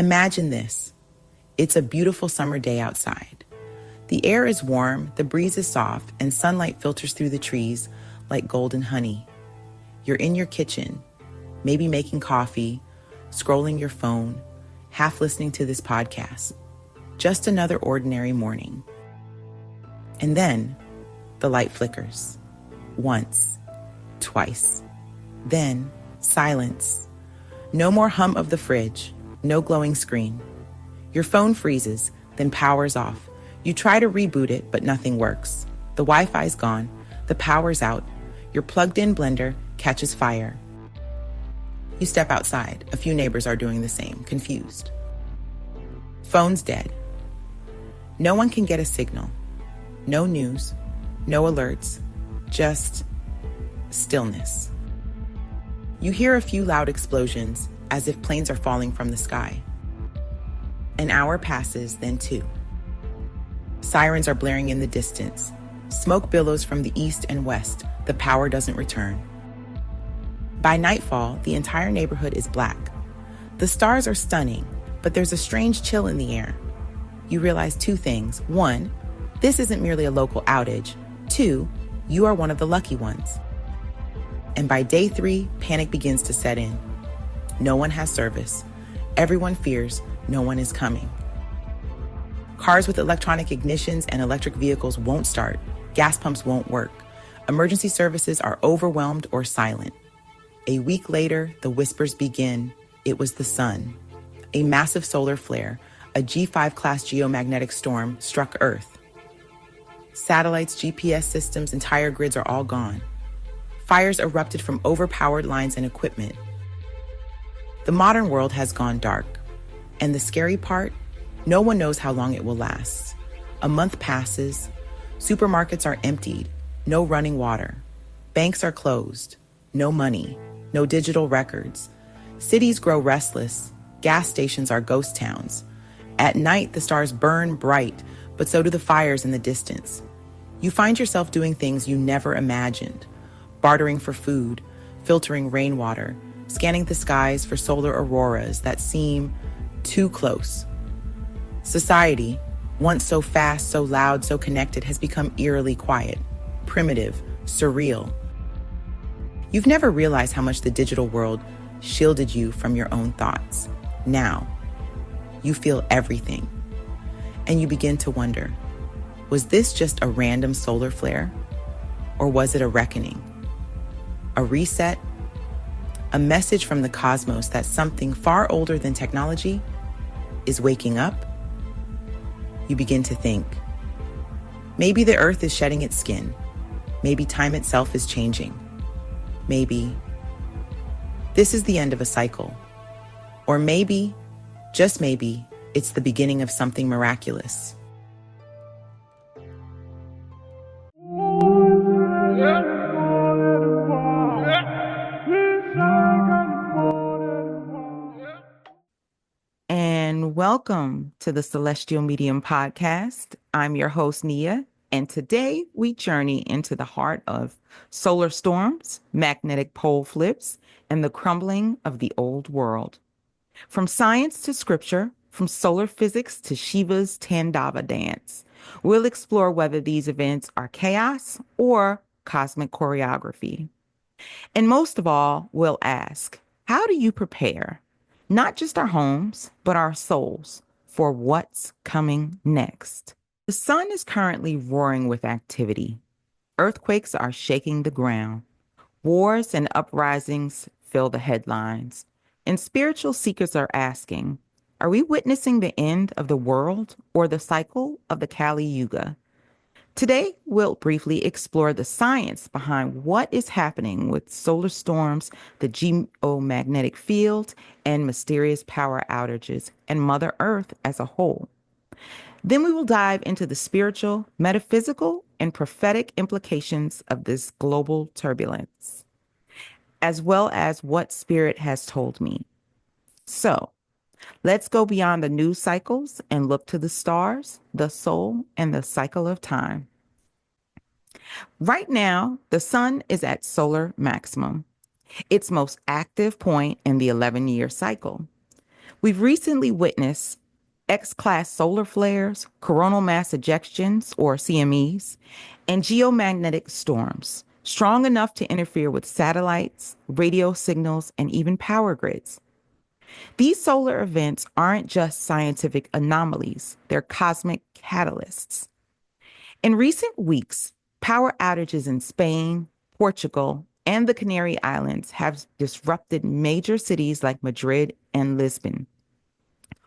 Imagine this. It's a beautiful summer day outside. The air is warm, the breeze is soft, and sunlight filters through the trees like golden honey. You're in your kitchen, maybe making coffee, scrolling your phone, half listening to this podcast. Just another ordinary morning. And then the light flickers. Once, twice. Then silence. No more hum of the fridge, no glowing screen. Your phone freezes, then powers off. You try to reboot it, but nothing works. The Wi-Fi's gone, the power's out. Your plugged-in blender catches fire. You step outside. A few neighbors are doing the same, confused. Phone's dead. No one can get a signal. No news, no alerts, just stillness. You hear a few loud explosions, as if planes are falling from the sky. An hour passes, then two. Sirens are blaring in the distance. Smoke billows from the east and west. The power doesn't return. By nightfall, the entire neighborhood is black. The stars are stunning, but there's a strange chill in the air. You realize two things. One, this isn't merely a local outage. Two, you are one of the lucky ones. And by day 3, panic begins to set in. No one has service. Everyone fears no one is coming. Cars with electronic ignitions and electric vehicles won't start. Gas pumps won't work. Emergency services are overwhelmed or silent. A week later, the whispers begin. It was the sun. A massive solar flare, a G5 class geomagnetic storm, struck Earth. Satellites, GPS systems, entire grids are all gone. Fires erupted from overpowered lines and equipment. The modern world has gone dark. And the scary part, no one knows how long it will last. A month passes. Supermarkets are emptied. No running water. Banks are closed. No money. No digital records. Cities grow restless. Gas stations are ghost towns. At night, the stars burn bright, but so do the fires in the distance. You find yourself doing things you never imagined. Bartering for food, filtering rainwater, scanning the skies for solar auroras that seem too close. Society, once so fast, so loud, so connected, has become eerily quiet, primitive, surreal. You've never realized how much the digital world shielded you from your own thoughts. Now, you feel everything. And you begin to wonder, was this just a random solar flare? Or was it a reckoning? A reset? A message from the cosmos that something far older than technology is waking up? You begin to think, maybe the earth is shedding its skin. Maybe time itself is changing. Maybe this is the end of a cycle. Or maybe, just maybe, it's the beginning of something miraculous. And welcome to the Celestial Medium Podcast. I'm your host, Nia, and today we journey into the heart of solar storms, magnetic pole flips, and the crumbling of the old world. From science to scripture, from solar physics to Shiva's Tandava dance, we'll explore whether these events are chaos or cosmic choreography. And most of all, we'll ask, how do you prepare, not just our homes, but our souls, for what's coming next? The sun is currently roaring with activity. Earthquakes are shaking the ground. Wars and uprisings fill the headlines. And spiritual seekers are asking, are we witnessing the end of the world or the cycle of the Kali Yuga? Today, we'll briefly explore the science behind what is happening with solar storms, the geomagnetic field, and mysterious power outages, and Mother Earth as a whole. Then we will dive into the spiritual, metaphysical, and prophetic implications of this global turbulence, as well as what Spirit has told me. So, let's go beyond the news cycles and look to the stars, the soul, and the cycle of time. Right now, the sun is at solar maximum, its most active point in the 11-year cycle. We've recently witnessed X-class solar flares, coronal mass ejections, or CMEs, and geomagnetic storms, strong enough to interfere with satellites, radio signals, and even power grids. These solar events aren't just scientific anomalies, they're cosmic catalysts. In recent weeks, power outages in Spain, Portugal, and the Canary Islands have disrupted major cities like Madrid and Lisbon.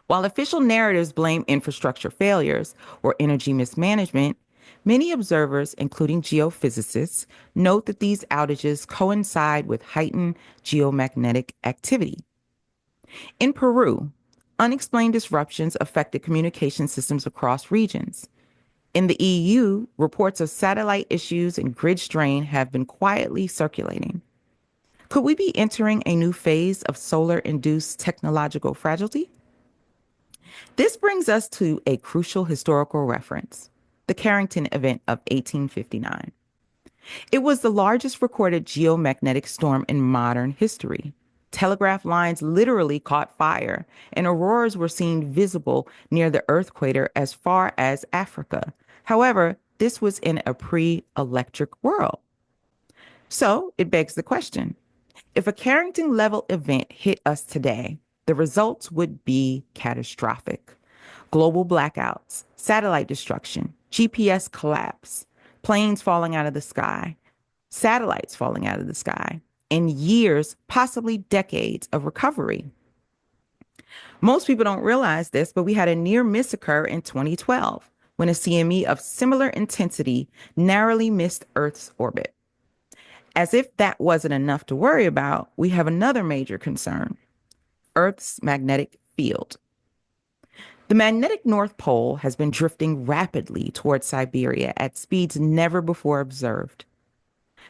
While official narratives blame infrastructure failures or energy mismanagement, many observers, including geophysicists, note that these outages coincide with heightened geomagnetic activity. In Peru, unexplained disruptions affected communication systems across regions. In the EU, reports of satellite issues and grid strain have been quietly circulating. Could we be entering a new phase of solar-induced technological fragility? This brings us to a crucial historical reference, the Carrington Event of 1859. It was the largest recorded geomagnetic storm in modern history. Telegraph lines literally caught fire, and auroras were seen visible near the Earth equator as far as Africa. However, this was in a pre-electric world. So it begs the question, if a Carrington level event hit us today, the results would be catastrophic. Global blackouts, satellite destruction, GPS collapse, planes falling out of the sky, satellites falling out of the sky, and years, possibly decades of recovery. Most people don't realize this, but we had a near miss occur in 2012 when a CME of similar intensity narrowly missed Earth's orbit. As if that wasn't enough to worry about, we have another major concern: Earth's magnetic field. The magnetic North Pole has been drifting rapidly towards Siberia at speeds never before observed.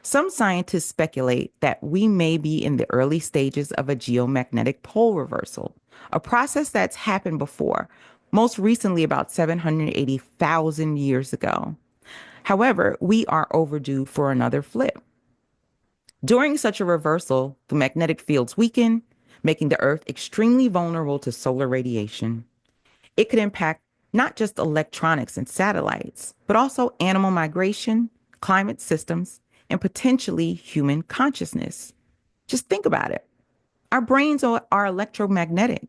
Some scientists speculate that we may be in the early stages of a geomagnetic pole reversal, a process that's happened before, most recently about 780,000 years ago. However, we are overdue for another flip. During such a reversal, the magnetic fields weaken, making the Earth extremely vulnerable to solar radiation. It could impact not just electronics and satellites, but also animal migration, climate systems, and potentially human consciousness. Just think about it. Our brains are electromagnetic.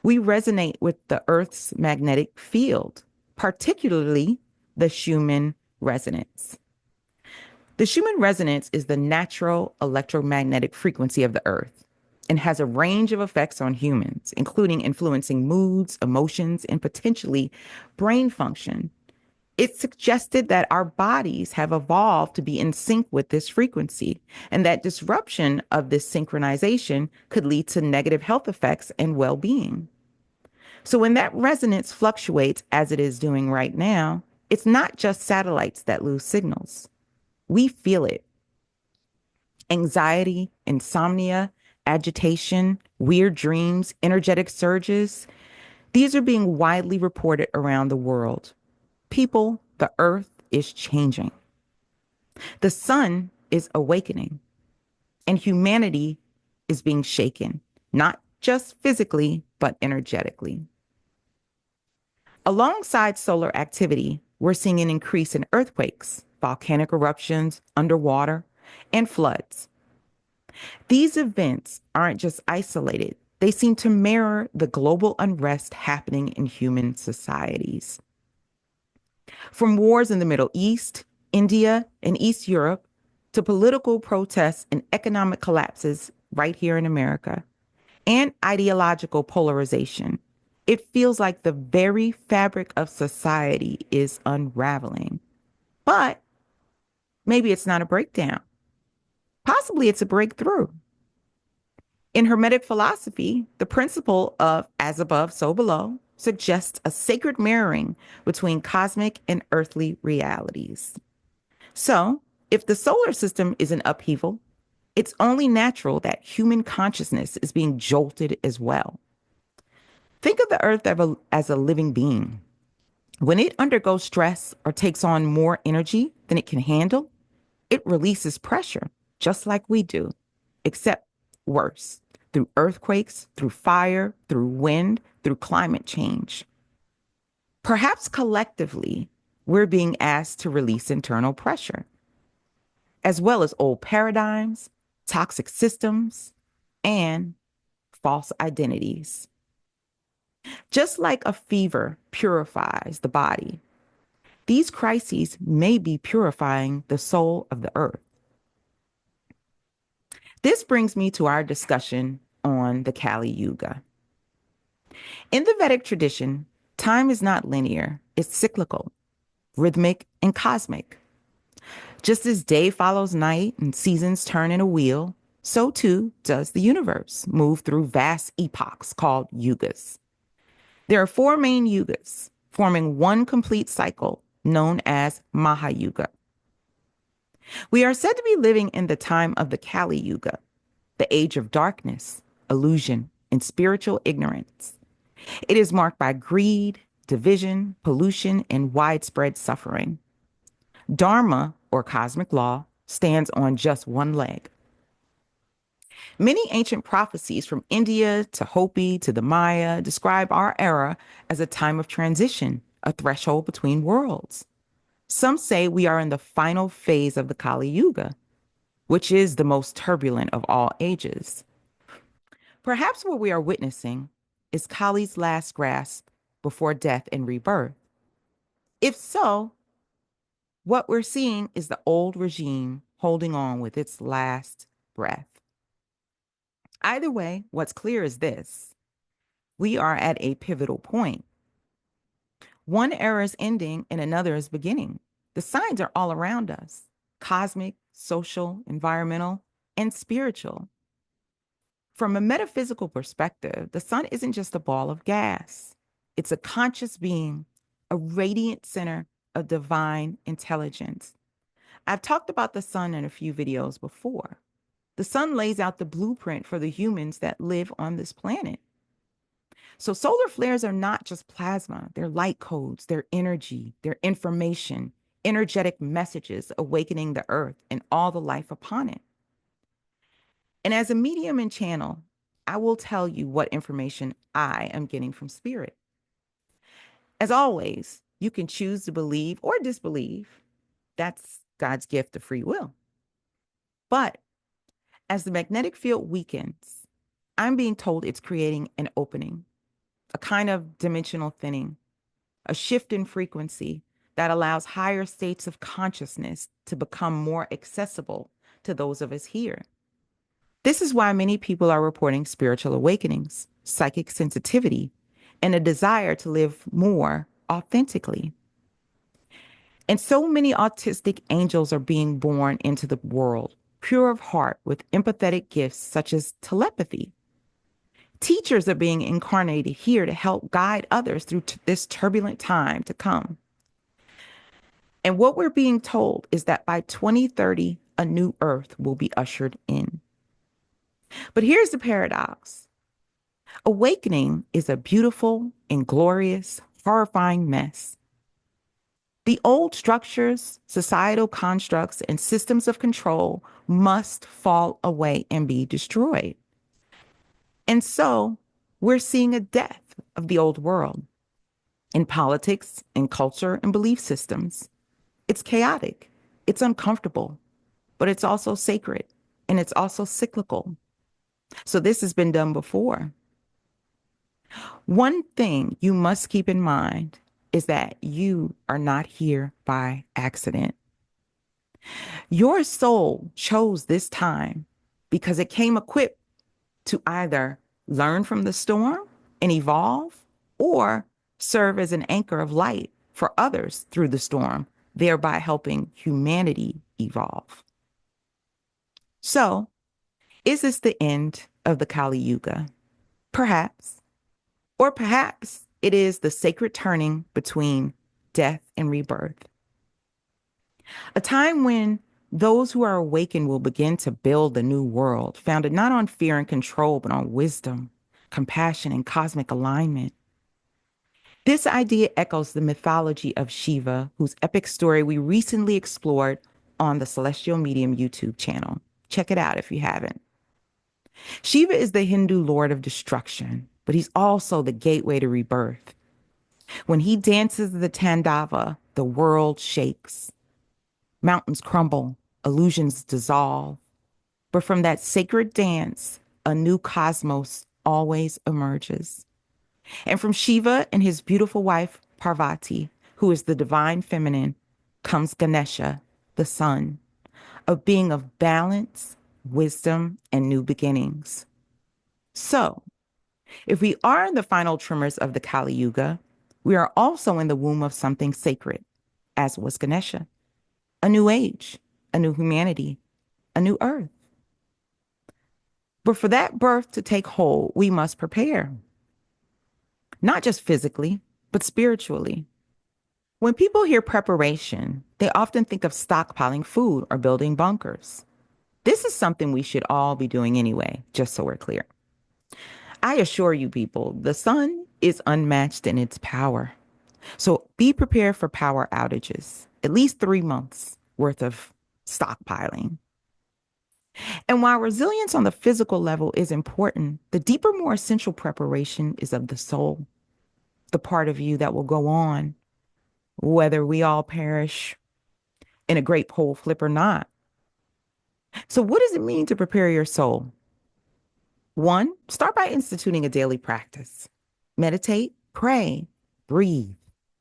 We resonate with the Earth's magnetic field, particularly the Schumann resonance. The Schumann resonance is the natural electromagnetic frequency of the Earth and has a range of effects on humans, including influencing moods, emotions, and potentially brain function. It suggested that our bodies have evolved to be in sync with this frequency, and that disruption of this synchronization could lead to negative health effects and well-being. So when that resonance fluctuates as it is doing right now, it's not just satellites that lose signals. We feel it. Anxiety, insomnia, agitation, weird dreams, energetic surges, these are being widely reported around the world. People, the Earth is changing. The sun is awakening, and humanity is being shaken, not just physically, but energetically. Alongside solar activity, we're seeing an increase in earthquakes, volcanic eruptions, underwater, and floods. These events aren't just isolated. They seem to mirror the global unrest happening in human societies. From wars in the Middle East, India, and East Europe, to political protests and economic collapses right here in America, and ideological polarization, it feels like the very fabric of society is unraveling. But maybe it's not a breakdown. Possibly it's a breakthrough. In Hermetic philosophy, the principle of as above, so below suggests a sacred mirroring between cosmic and earthly realities. So, if the solar system is in upheaval, it's only natural that human consciousness is being jolted as well. Think of the Earth as a living being. When it undergoes stress or takes on more energy than it can handle, it releases pressure, just like we do, except worse. through earthquakes, through fire, through wind, through climate change. Perhaps collectively, we're being asked to release internal pressure, as well as old paradigms, toxic systems, and false identities. Just like a fever purifies the body, these crises may be purifying the soul of the earth. This brings me to our discussion on the Kali Yuga. In the Vedic tradition, time is not linear, it's cyclical, rhythmic, and cosmic. Just as day follows night and seasons turn in a wheel, so too does the universe move through vast epochs called yugas. There are four main yugas, forming one complete cycle known as Mahayuga. We are said to be living in the time of the Kali Yuga, the age of darkness, illusion, and spiritual ignorance. It is marked by greed, division, pollution, and widespread suffering. Dharma, or cosmic law, stands on just one leg. Many ancient prophecies from India to Hopi to the Maya describe our era as a time of transition, a threshold between worlds. Some say we are in the final phase of the Kali Yuga, which is the most turbulent of all ages. Perhaps what we are witnessing is Kali's last grasp before death and rebirth. If so, what we're seeing is the old regime holding on with its last breath. Either way, what's clear is this: we are at a pivotal point. One era is ending and another is beginning. The signs are all around us: cosmic, social, environmental, and spiritual. From a metaphysical perspective, the sun isn't just a ball of gas. It's a conscious being, a radiant center of divine intelligence. I've talked about the sun in a few videos before. The sun lays out the blueprint for the humans that live on this planet. So solar flares are not just plasma, they're light codes, they're energy, they're information, energetic messages awakening the earth and all the life upon it. And as a medium and channel, I will tell you what information I am getting from spirit. As always, you can choose to believe or disbelieve. That's God's gift of free will. But as the magnetic field weakens, I'm being told it's creating an opening, a kind of dimensional thinning, a shift in frequency that allows higher states of consciousness to become more accessible to those of us here. This is why many people are reporting spiritual awakenings, psychic sensitivity, and a desire to live more authentically. And so many autistic angels are being born into the world, pure of heart, with empathetic gifts such as telepathy. Teachers are being incarnated here to help guide others through this turbulent time to come. And what we're being told is that by 2030, a new earth will be ushered in. But here's the paradox. Awakening is a beautiful, inglorious, horrifying mess. The old structures, societal constructs, and systems of control must fall away and be destroyed. And so we're seeing a death of the old world in politics, in culture, and belief systems. It's chaotic, it's uncomfortable, but it's also sacred, and it's also cyclical. So this has been done before. One thing you must keep in mind is that you are not here by accident. Your soul chose this time because it came equipped to either learn from the storm and evolve, or serve as an anchor of light for others through the storm, thereby helping humanity evolve. So, is this the end of the Kali Yuga? Perhaps. Or perhaps it is the sacred turning between death and rebirth. A time when those who are awakened will begin to build a new world, founded not on fear and control, but on wisdom, compassion, and cosmic alignment. This idea echoes the mythology of Shiva, whose epic story we recently explored on the Celestial Medium YouTube channel. Check it out if you haven't. Shiva is the Hindu lord of destruction, but he's also the gateway to rebirth. When he dances the Tandava, the world shakes. Mountains crumble, illusions dissolve. But from that sacred dance, a new cosmos always emerges. And from Shiva and his beautiful wife, Parvati, who is the divine feminine, comes Ganesha, the sun, a being of balance, wisdom, and new beginnings. So, if we are in the final tremors of the Kali Yuga, we are also in the womb of something sacred, as was Ganesha. A new age, a new humanity, a new earth. But for that birth to take hold, we must prepare. Not just physically, but spiritually. When people hear preparation, they often think of stockpiling food or building bunkers. This is something we should all be doing anyway, just so we're clear. I assure you people, the sun is unmatched in its power. So be prepared for power outages, at least 3 months worth of stockpiling. And while resilience on the physical level is important, the deeper, more essential preparation is of the soul, the part of you that will go on, whether we all perish in a great pole flip or not. So what does it mean to prepare your soul? 1, start by instituting a daily practice. Meditate, pray, breathe,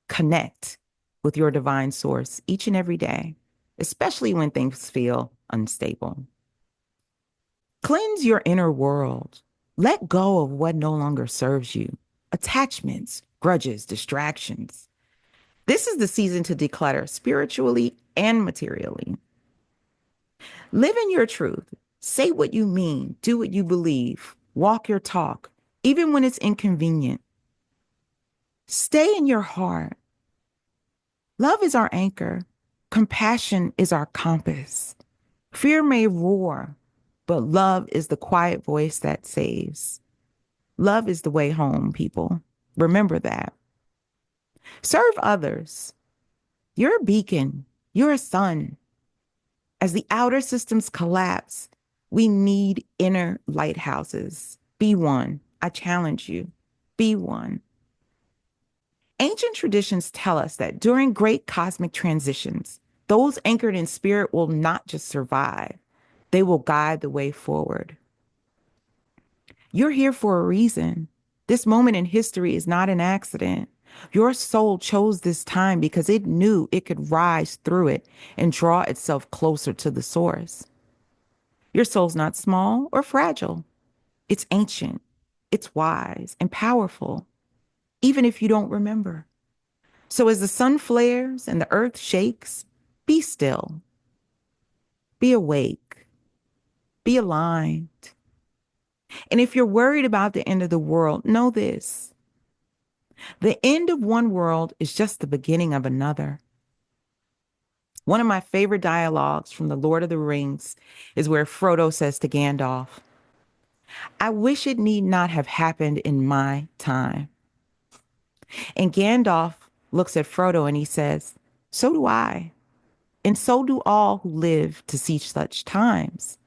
connect with your divine source each and every day, especially when things feel unstable. Cleanse your inner world. Let go of what no longer serves you. Attachments, grudges, distractions. This is the season to declutter spiritually and materially. Live in your truth. Say what you mean. Do what you believe. Walk your talk, even when it's inconvenient. Stay in your heart. Love is our anchor. Compassion is our compass. Fear may roar, but love is the quiet voice that saves. Love is the way home, people. Remember that. Serve others. You're a beacon. You're a sun. As the outer systems collapse, we need inner lighthouses. Be one. I challenge you. Be one. Ancient traditions tell us that during great cosmic transitions, those anchored in spirit will not just survive, they will guide the way forward. You're here for a reason. This moment in history is not an accident. Your soul chose this time because it knew it could rise through it and draw itself closer to the source. Your soul's not small or fragile. It's ancient, it's wise and powerful, even if you don't remember. So as the sun flares and the earth shakes, be still, be awake, be aligned. And if you're worried about the end of the world, know this. The end of one world is just the beginning of another. One of my favorite dialogues from The Lord of the Rings is where Frodo says to Gandalf, "I wish it need not have happened in my time." And Gandalf looks at Frodo and he says, "So do I. And so do all who live to see such times.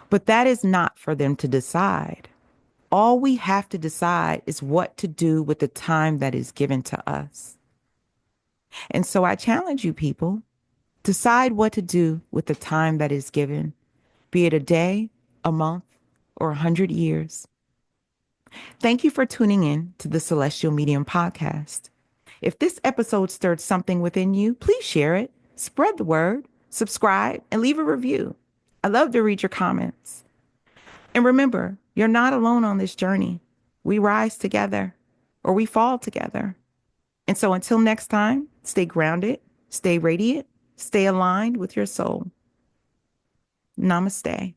But that is not for them to decide. All we have to decide is what to do with the time that is given to us." And so I challenge you people, decide what to do with the time that is given, be it a day, a month, or 100 years. Thank you for tuning in to the Celestial Medium Podcast. If this episode stirred something within you, please share it, spread the word, subscribe, and leave a review. I love to read your comments. And remember, you're not alone on this journey. We rise together or we fall together. And so until next time, stay grounded, stay radiant, stay aligned with your soul. Namaste.